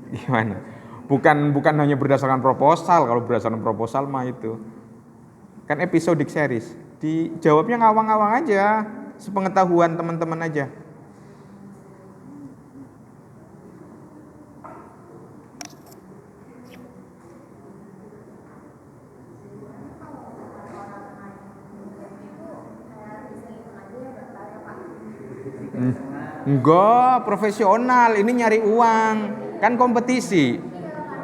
Gimana? Bukan hanya berdasarkan proposal. Kalau berdasarkan proposal mah itu kan episodic series. Dijawabnya ngawang-ngawang aja, sepengetahuan teman-teman aja. Enggak, profesional. Ini nyari uang. Kan kompetisi.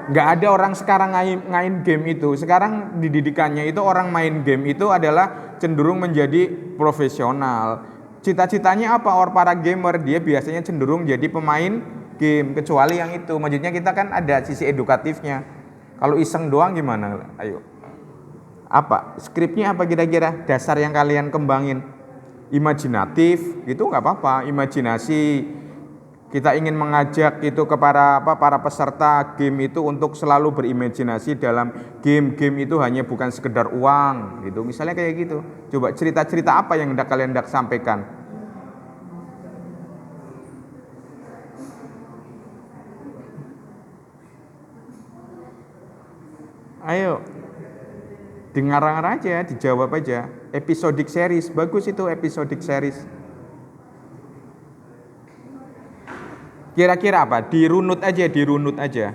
Nggak ada orang sekarang main game itu. Sekarang didikannya itu orang main game itu adalah cenderung menjadi profesional. Cita-citanya apa? Orang para gamer dia biasanya cenderung jadi pemain game. Kecuali yang itu. Maksudnya kita kan ada sisi edukatifnya. Kalau iseng doang gimana? Ayo. Apa? Skripnya apa kira-kira? Dasar yang kalian kembangin. Imajinatif, gitu nggak apa-apa. Imajinasi. Kita ingin mengajak itu ke para peserta game itu untuk selalu berimajinasi dalam game itu hanya bukan sekedar uang gitu. Misalnya kayak gitu. Coba cerita-cerita apa yang kalian hendak sampaikan? Ayo, dengar aja, dijawab aja. Episodic series, bagus itu episodic series. Kira-kira apa? Dirunut aja.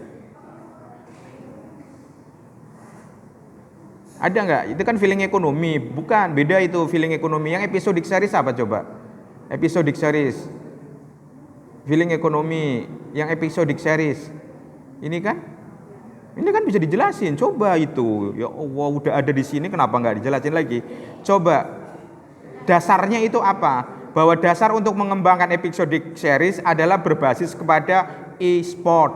Ada nggak? Itu kan feeling ekonomi, bukan beda itu feeling ekonomi. Yang episodic series apa coba? Episodic series, feeling ekonomi, yang episodic series. Ini kan bisa dijelasin. Coba itu, ya Allah udah ada di sini, kenapa nggak dijelasin lagi? Coba dasarnya itu apa? Bahwa dasar untuk mengembangkan episodic series adalah berbasis kepada e-sport.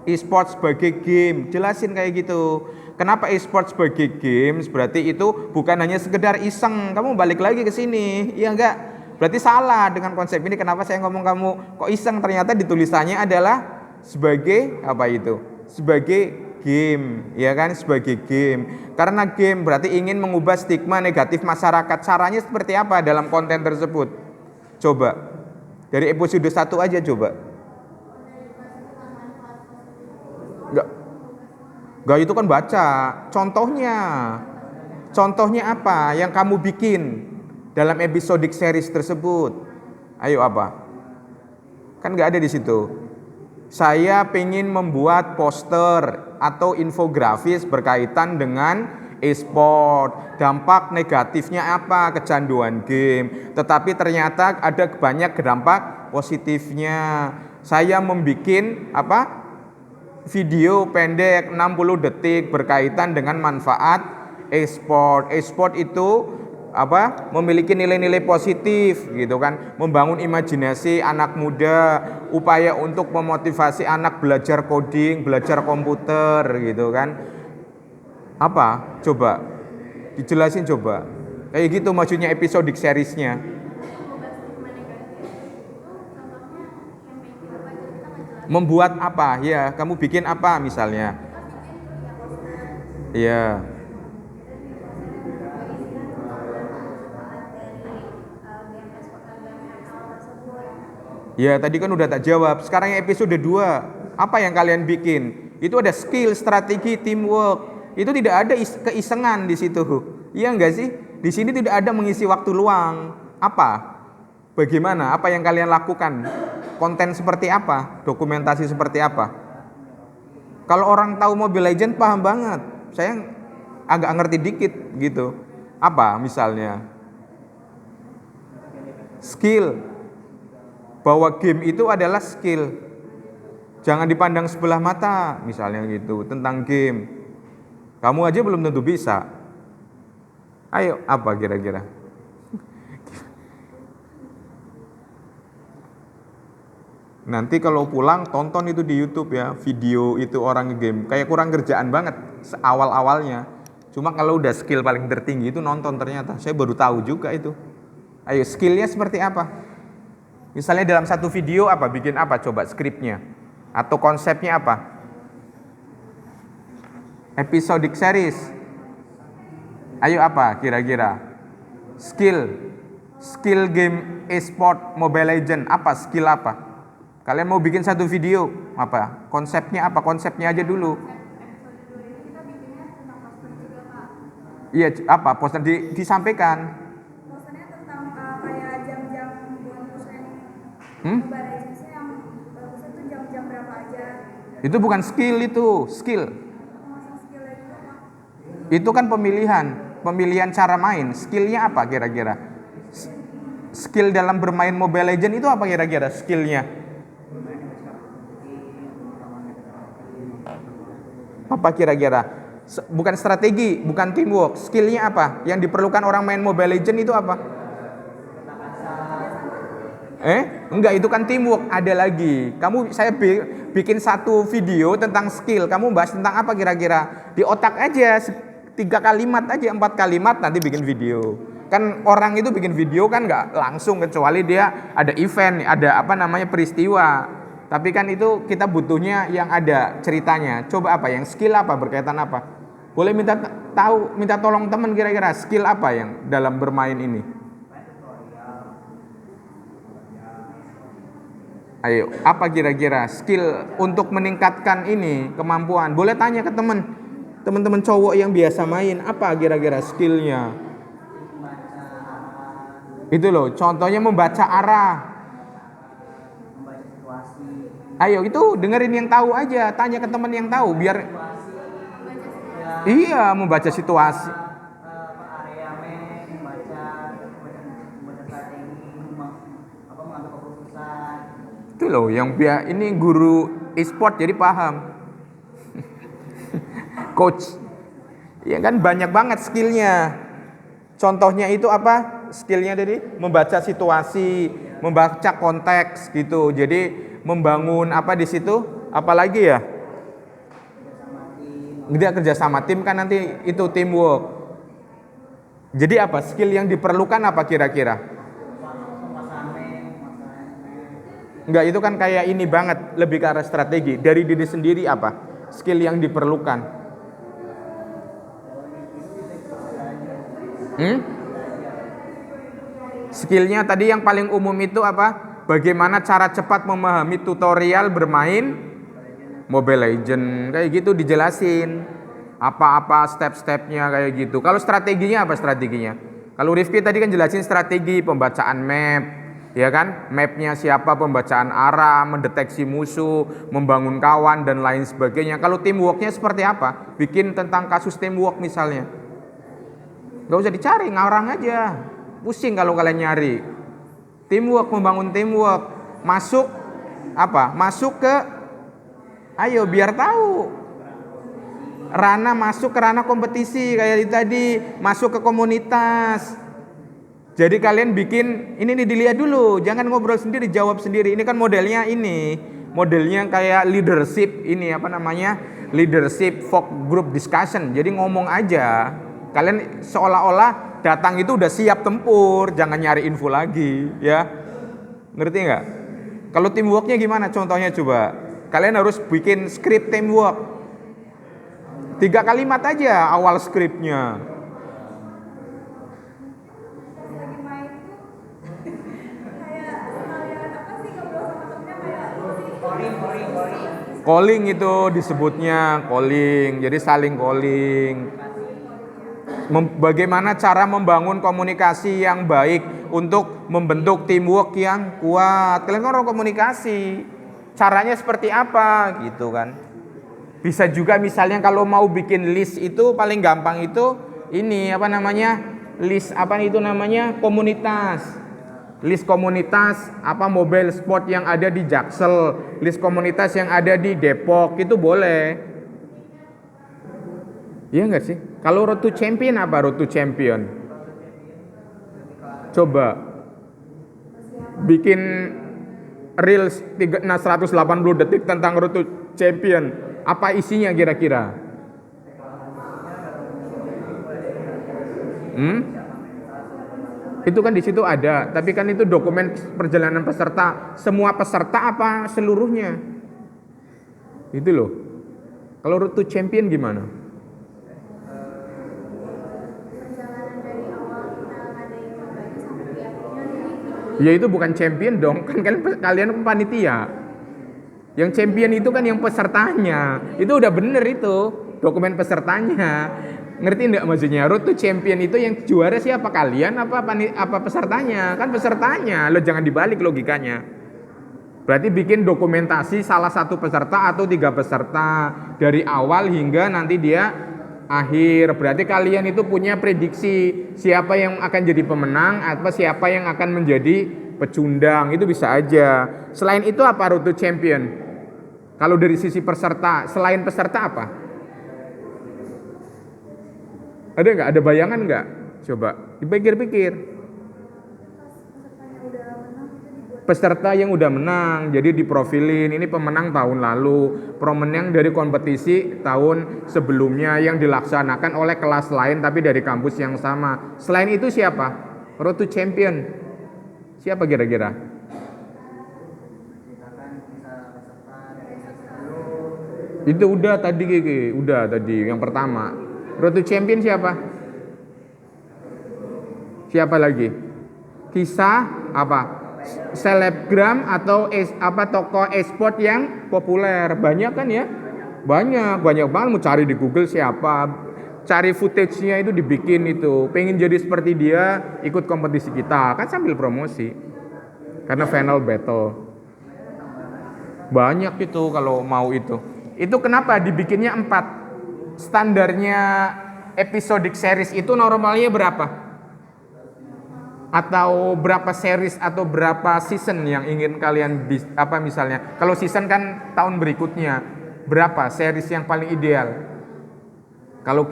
E-sport sebagai game, jelasin kayak gitu. Kenapa e-sport sebagai games? Berarti itu bukan hanya sekedar iseng. Kamu balik lagi ke sini, iya enggak? Berarti salah dengan konsep ini. Kenapa saya ngomong kamu kok iseng? Ternyata ditulisannya adalah sebagai apa itu? Sebagai game, ya kan? Sebagai game. Karena game berarti ingin mengubah stigma negatif masyarakat. Caranya seperti apa dalam konten tersebut? Coba dari episode 1 aja coba. Enggak, enggak itu kan baca. Contohnya apa yang kamu bikin dalam episodic series tersebut? Ayo apa? Kan enggak ada di situ. Saya pengen membuat poster atau infografis berkaitan dengan e-sport. Dampak negatifnya apa? Kecanduan game. Tetapi ternyata ada banyak dampak positifnya. Saya membuat video pendek 60 detik berkaitan dengan manfaat e-sport. E-sport itu memiliki nilai-nilai positif gitu kan, membangun imajinasi anak muda, upaya untuk memotivasi anak belajar coding, belajar komputer gitu kan. Apa? Coba dijelasin coba. Kayak gitu maksudnya episodic seriesnya. Membuat apa? Ya, kamu bikin apa misalnya? Ya. Ya, tadi kan udah tak jawab. Sekarang yang episode 2, apa yang kalian bikin? Itu ada skill, strategi, teamwork. Itu tidak ada keisengan di situ. Iya enggak sih? Di sini tidak ada mengisi waktu luang. Apa? Bagaimana? Apa yang kalian lakukan? Konten seperti apa? Dokumentasi seperti apa? Kalau orang tahu Mobile Legends paham banget. Saya agak ngerti dikit gitu. Apa misalnya? Skill. Bahwa game itu adalah skill. Jangan dipandang sebelah mata, misalnya gitu, tentang game. Kamu aja belum tentu bisa. Ayo, apa kira-kira? Nanti kalau pulang tonton itu di YouTube ya, video itu orang game. Kayak kurang kerjaan banget awal-awalnya. Cuma kalau udah skill paling tertinggi itu nonton ternyata. Saya baru tahu juga itu. Ayo, skillnya seperti apa? Misalnya dalam satu video apa, bikin apa coba skripnya? Atau konsepnya apa? Episodic series. Ayo apa kira-kira? Skill game e-sport Mobile Legends, apa skill apa? Kalian mau bikin satu video, apa? Konsepnya apa? Konsepnya aja dulu. Iya, apa? Poster disampaikan. Posternya tentang kayak jam-jam bonus Mobile Legends yang bagusnya tuh jam-jam berapa aja. Itu bukan skill itu, skill. Masang skill itu apa? Itu kan pemilihan cara main. Skillnya apa kira-kira? Skill dalam bermain Mobile Legends itu apa kira-kira skillnya? Apa kira-kira? Bukan strategi, bukan teamwork. Skillnya apa? Yang diperlukan orang main Mobile Legends itu apa? Enggak, itu kan teamwork. Ada lagi. Saya bikin satu video tentang skill. Kamu bahas tentang apa kira-kira? Di otak aja 3 kalimat aja, 4 kalimat nanti bikin video. Kan orang itu bikin video kan nggak langsung, kecuali dia ada event, ada peristiwa. Tapi kan itu kita butuhnya yang ada ceritanya. Coba apa? Yang skill apa? Berkaitan apa? Boleh minta tolong teman kira-kira skill apa yang dalam bermain ini? Ayo, apa kira-kira skill untuk meningkatkan ini kemampuan? Boleh tanya ke teman-teman cowok yang biasa main, apa kira-kira skillnya? Itu loh, contohnya membaca arah. Ayo, itu dengerin yang tahu aja, tanya ke teman yang tahu biar iya, membaca situasi. Itu loh yang biar ini guru e-sport jadi paham. Coach. Ya kan banyak banget skillnya. Contohnya itu apa? Skillnya tadi membaca situasi, membaca konteks gitu. Jadi membangun apa di situ? Apalagi ya? Dia kerja sama tim kan nanti itu teamwork. Jadi apa? Skill yang diperlukan apa kira-kira? Enggak, itu kan kayak ini banget, lebih ke arah strategi. Dari diri sendiri apa? Skill yang diperlukan. Skillnya tadi yang paling umum itu apa? Bagaimana cara cepat memahami tutorial bermain Mobile Legends. Kayak gitu dijelasin. Apa-apa step-stepnya kayak gitu. Kalau strateginya apa strateginya? Kalau Rifki tadi kan jelasin strategi pembacaan map. Ya kan? Mapnya siapa, pembacaan arah, mendeteksi musuh, membangun kawan dan lain sebagainya. Kalau teamworknya seperti apa? Bikin tentang kasus teamwork misalnya. Gak usah dicari, ngarang aja. Pusing kalau kalian nyari. Teamwork, membangun teamwork. Masuk apa? Masuk ke, ayo biar tahu. Masuk ke ranah kompetisi kayak tadi. Masuk ke komunitas. Jadi kalian bikin, ini nih dilihat dulu. Jangan ngobrol sendiri, jawab sendiri. Ini kan modelnya ini. Modelnya kayak leadership ini leadership folk group discussion. Jadi ngomong aja. Kalian seolah-olah datang itu udah siap tempur, jangan nyari info lagi, ya. Ngerti nggak? Kalau teamworknya gimana? Contohnya coba. Kalian harus bikin skrip teamwork. 3 kalimat aja awal skripnya. Lagi main tuh kayak sekalian apa sih ngobrol sama temennya kayak Calling itu disebutnya calling. Jadi saling calling. Bagaimana cara membangun komunikasi yang baik untuk membentuk teamwork yang kuat. Kalian kan orang komunikasi, caranya seperti apa gitu kan. Bisa juga misalnya kalau mau bikin list itu paling gampang itu ini list komunitas. List komunitas mobile sport yang ada di Jaksel, list komunitas yang ada di Depok itu boleh. Iya nggak sih? Kalau Road to Champion apa Road to Champion? Coba bikin reels 180 detik tentang Road to Champion. Apa isinya kira-kira? Itu kan di situ ada, tapi kan itu dokumen perjalanan peserta. Semua peserta apa seluruhnya? Itu loh. Kalau Road to Champion gimana? Ya itu bukan champion dong, kan kalian panitia. Yang champion itu kan yang pesertanya. Itu udah bener itu, dokumen pesertanya. Ngerti enggak maksudnya? Road to Champion itu yang juara siapa? Kalian apa pesertanya? Kan pesertanya. Lo jangan dibalik logikanya. Berarti bikin dokumentasi salah satu peserta atau 3 peserta dari awal hingga nanti dia akhir. Berarti kalian itu punya prediksi siapa yang akan jadi pemenang atau siapa yang akan menjadi pecundang. Itu bisa aja. Selain itu apa Road to Champion? Kalau dari sisi peserta, selain peserta apa? Ada nggak? Ada bayangan nggak? Coba dipikir-pikir. Peserta yang udah menang, jadi diprofilin. Ini pemenang tahun lalu, pemenang dari kompetisi tahun sebelumnya yang dilaksanakan oleh kelas lain tapi dari kampus yang sama. Selain itu siapa? Road to Champion. Siapa kira-kira? Itu udah tadi Kiki, udah tadi yang pertama. Road to Champion siapa? Siapa lagi? Kisah apa? Selebgram atau tokoh e-sport yang populer. Banyak kan ya? Banyak banget mau cari di Google siapa. Cari footage-nya itu dibikin itu. Pengen jadi seperti dia, ikut kompetisi kita. Kan sambil promosi. Karena final battle. Banyak itu kalau mau itu. Itu kenapa dibikinnya 4? Standarnya episodic series itu normalnya berapa? Atau berapa series atau berapa season yang ingin kalian misalnya? Kalau season kan tahun berikutnya. Berapa series yang paling ideal? Kalau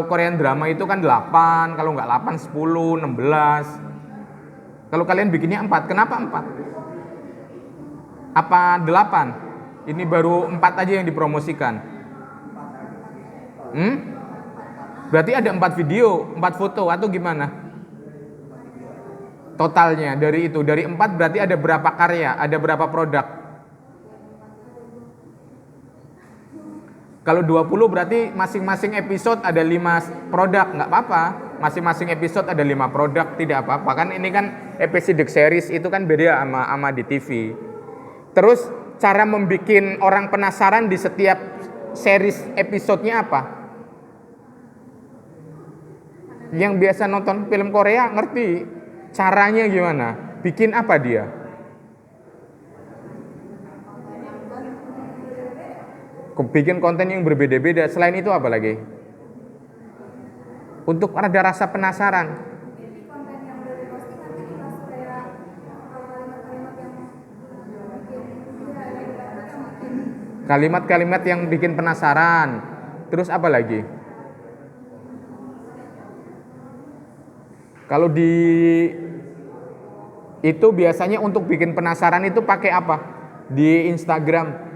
Korean drama itu kan 8, kalau nggak 8 10, 16. Kalau kalian bikinnya 4, kenapa 4? Apa 8? Ini baru 4 aja yang dipromosikan. Berarti ada 4 video, 4 foto atau gimana? Totalnya dari 4 berarti ada berapa karya, ada berapa produk? Kalau 20 berarti masing-masing episode ada 5 produk, nggak apa-apa. Masing-masing episode ada 5 produk, tidak apa-apa. Kan ini kan episodic series itu kan beda sama di TV. Terus cara membuat orang penasaran di setiap series episodenya apa? Yang biasa nonton film Korea ngerti caranya gimana? Bikin apa dia? Bikin konten yang berbeda-beda. Selain itu apa lagi? Untuk ada rasa penasaran. Kalimat-kalimat yang bikin penasaran. Terus apa lagi? Kalau itu biasanya untuk bikin penasaran itu pakai apa? Di Instagram.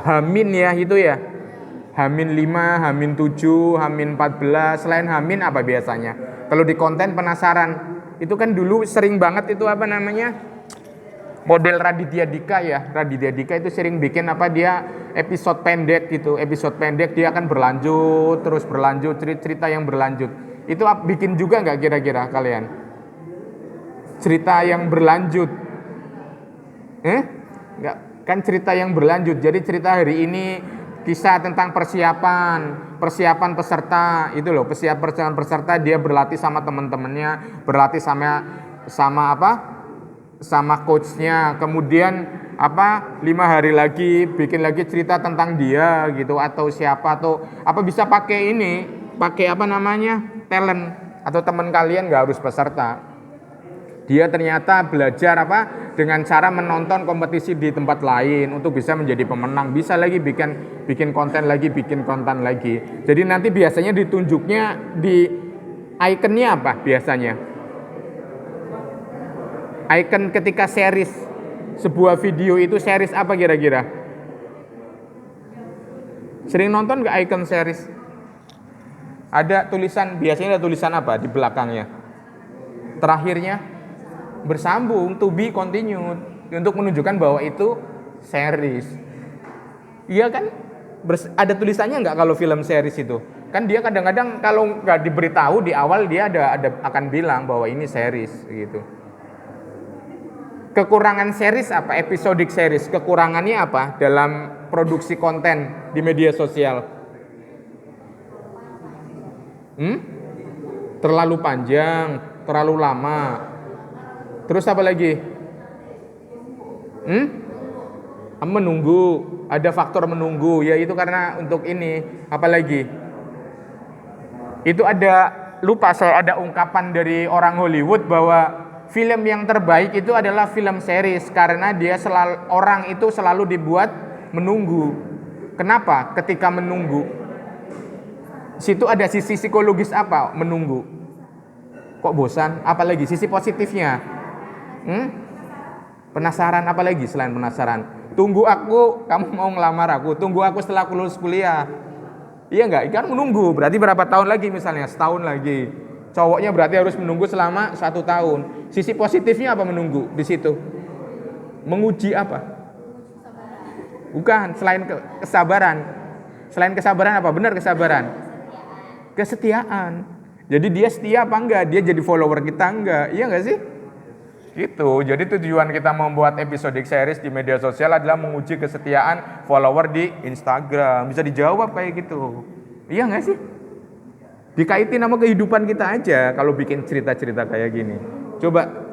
Hamin ya itu ya. Hamin 5, Hamin 7, Hamin 14. Selain Hamin apa biasanya? Kalau di konten penasaran. Itu kan dulu sering banget itu apa namanya? Model Raditya Dika ya. Raditya Dika itu sering bikin dia episode pendek gitu. Episode pendek dia akan berlanjut, terus berlanjut, cerita yang berlanjut. Itu bikin juga nggak kira-kira kalian? Cerita yang berlanjut. Nggak, kan cerita yang berlanjut. Jadi cerita hari ini kisah tentang persiapan peserta itu loh. Persiapan peserta dia berlatih sama teman-temannya, berlatih sama coachnya. Kemudian 5 hari lagi bikin lagi cerita tentang dia gitu atau siapa atau bisa pakai talent atau teman kalian, nggak harus peserta. Dia ternyata belajar dengan cara menonton kompetisi di tempat lain untuk bisa menjadi pemenang. Bisa lagi bikin konten lagi. Jadi nanti biasanya ditunjuknya di ikonnya apa biasanya? Icon ketika series sebuah video itu series apa kira-kira? Sering nonton nggak icon series? Ada tulisan, biasanya ada tulisan apa di belakangnya? Terakhirnya bersambung, to be continued, untuk menunjukkan bahwa itu series. Iya kan? Ada tulisannya nggak kalau film series itu? Kan dia kadang-kadang kalau nggak diberitahu di awal dia akan bilang bahwa ini series gitu. Kekurangan series apa? Episodic series. Kekurangannya apa dalam produksi konten di media sosial? Terlalu panjang, terlalu lama. Terus apa lagi? Menunggu. Ada faktor menunggu. Ya itu karena untuk ini. Apa lagi? Itu lupa saya ada ungkapan dari orang Hollywood bahwa film yang terbaik itu adalah film series karena orang itu selalu dibuat menunggu. Kenapa? Ketika menunggu, situ ada sisi psikologis apa? Menunggu. Kok bosan? Apalagi sisi positifnya? Penasaran, apalagi selain penasaran? Tunggu aku, kamu mau ngelamar aku. Tunggu aku setelah aku lulus kuliah. Iya enggak? Kan menunggu. Berarti berapa tahun lagi misalnya? Setahun lagi. Cowoknya berarti harus menunggu selama 1 tahun. Sisi positifnya apa menunggu di situ? Menguji apa? Bukan, selain kesabaran. Selain kesabaran apa? Benar kesabaran? Kesetiaan. Jadi dia setia apa enggak? Dia jadi follower kita enggak? Iya enggak sih? Gitu. Jadi tujuan kita membuat episodic series di media sosial adalah menguji kesetiaan follower di Instagram. Bisa dijawab kayak gitu. Iya enggak sih? Dikaitin sama kehidupan kita aja kalau bikin cerita-cerita kayak gini. Coba